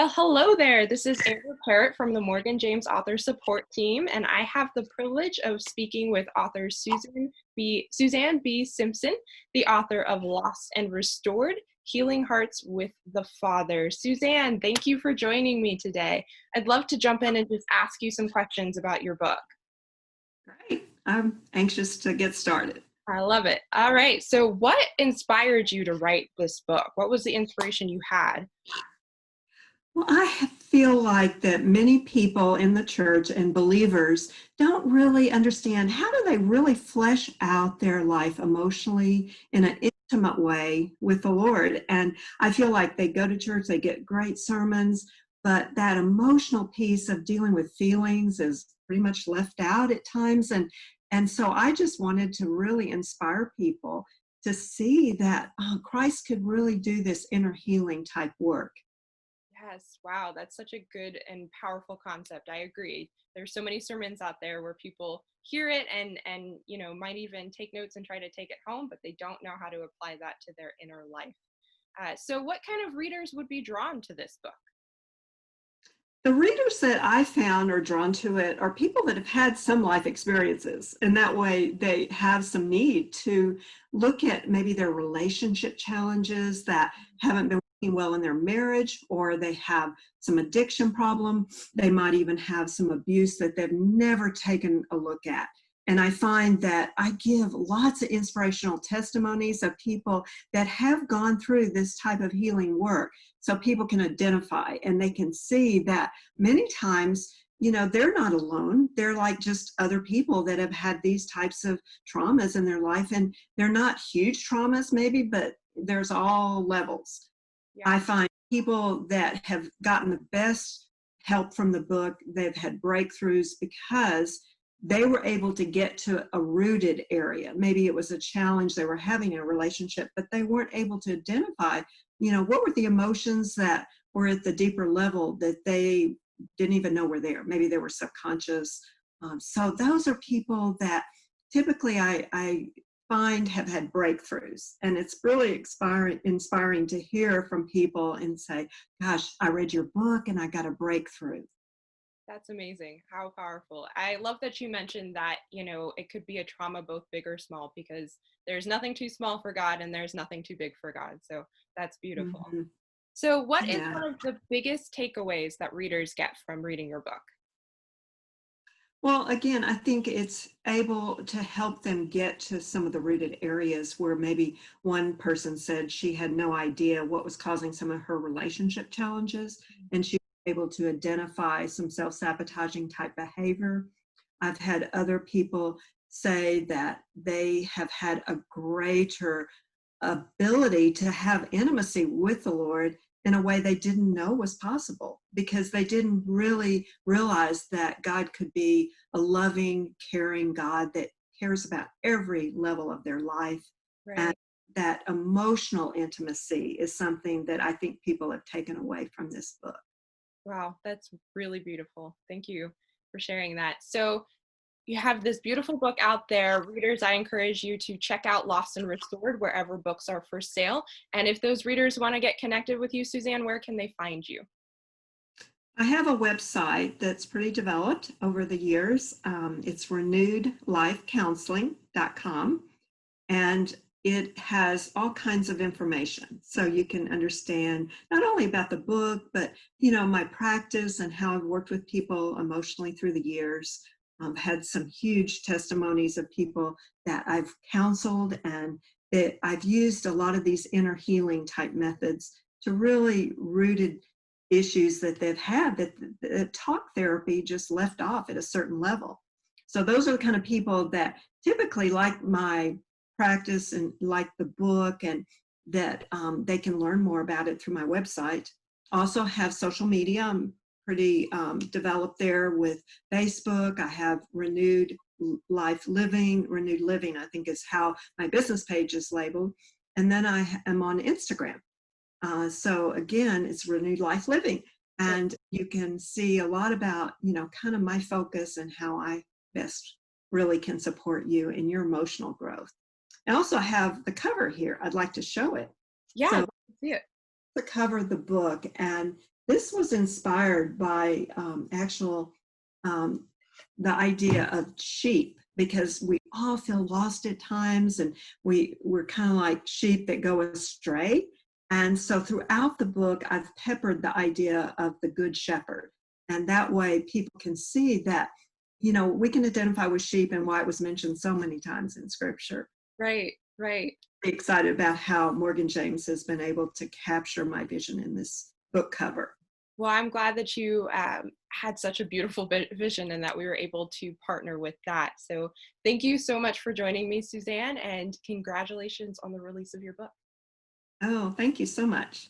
Well, hello there. This is Amber Parrott from the Morgan James Author Support Team, and I have the privilege of speaking with author Suzanne B. Simpson, the author of Lost and Restored: Healing Hearts with the Father. Suzanne, thank you for joining me today. I'd love to jump in and just ask you some questions about your book. Great. I'm anxious to get started. I love it. All right. So, what inspired you to write this book? What was the inspiration you had? Well, feel like that many people in the church and believers don't really understand how do they really flesh out their life emotionally in an intimate way with the Lord. And I feel like they go to church, they get great sermons, but that emotional piece of dealing with feelings is pretty much left out at times. And so I just wanted to really inspire people to see that Christ could really do this inner healing type work. Yes, wow, that's such a good and powerful concept. I agree. There's so many sermons out there where people hear it and might even take notes and try to take it home, but they don't know how to apply that to their inner life. So, what kind of readers would be drawn to this book? The readers that I found are drawn to it are people that have had some life experiences, and that way they have some need to look at maybe their relationship challenges that haven't been working well in their marriage, or they have some addiction problem. They might even have some abuse that they've never taken a look at. And I find that I give lots of inspirational testimonies of people that have gone through this type of healing work so people can identify and they can see that many times, they're not alone. They're like just other people that have had these types of traumas in their life, and they're not huge traumas maybe, but there's all levels. Yeah. I find people that have gotten the best help from the book, they've had breakthroughs because they were able to get to a rooted area. Maybe it was a challenge they were having in a relationship, but they weren't able to identify, what were the emotions that were at the deeper level that they didn't even know were there. Maybe they were subconscious. So those are people that typically I find have had breakthroughs. And it's really inspiring to hear from people and say, gosh, I read your book and I got a breakthrough. That's amazing. How powerful. I love that you mentioned that, it could be a trauma, both big or small, because there's nothing too small for God and there's nothing too big for God. So that's beautiful. Mhm. So, what is Yeah. one of the biggest takeaways that readers get from reading your book? Well, again, I think it's able to help them get to some of the rooted areas where maybe one person said she had no idea what was causing some of her relationship challenges, and she was able to identify some self-sabotaging type behavior. I've had other people say that they have had a greater ability to have intimacy with the Lord in a way they didn't know was possible because they didn't really realize that God could be a loving, caring God that cares about every level of their life. And Right. that emotional intimacy is something that I think people have taken away from this book. Wow, that's really beautiful. Thank you for sharing that. So, you have this beautiful book out there. Readers, I encourage you to check out Lost and Restored wherever books are for sale. And if those readers want to get connected with you, Suzanne, where can they find you? I have a website that's pretty developed over the years. It's renewedlifecounseling.com, and it has all kinds of information. So you can understand not only about the book, but, my practice and how I've worked with people emotionally through the years. Had some huge testimonies of people that I've counseled, and that I've used a lot of these inner healing type methods to really rooted issues that they've had that talk therapy just left off at a certain level. So those are the kind of people that typically like my practice and like the book, and that they can learn more about it through my website. Also have social media. I'm pretty developed there with Facebook. I have Renewed Living, I think is how my business page is labeled. And then I am on Instagram. So again, it's Renewed Life Living. And you can see a lot about, kind of my focus and how I best really can support you in your emotional growth. I also have the cover here. I'd like to show it. Yeah, I'd So love to see it. the cover of the book, and This was inspired by um, the idea of sheep, because we all feel lost at times, and we're kind of like sheep that go astray. And so throughout the book, I've peppered the idea of the good shepherd. And that way people can see that, we can identify with sheep and why it was mentioned so many times in scripture. Right, right. Excited about how Morgan James has been able to capture my vision in this book cover. Well, I'm glad that you had such a beautiful vision and that we were able to partner with that. So thank you so much for joining me, Suzanne, and congratulations on the release of your book. Oh, thank you so much.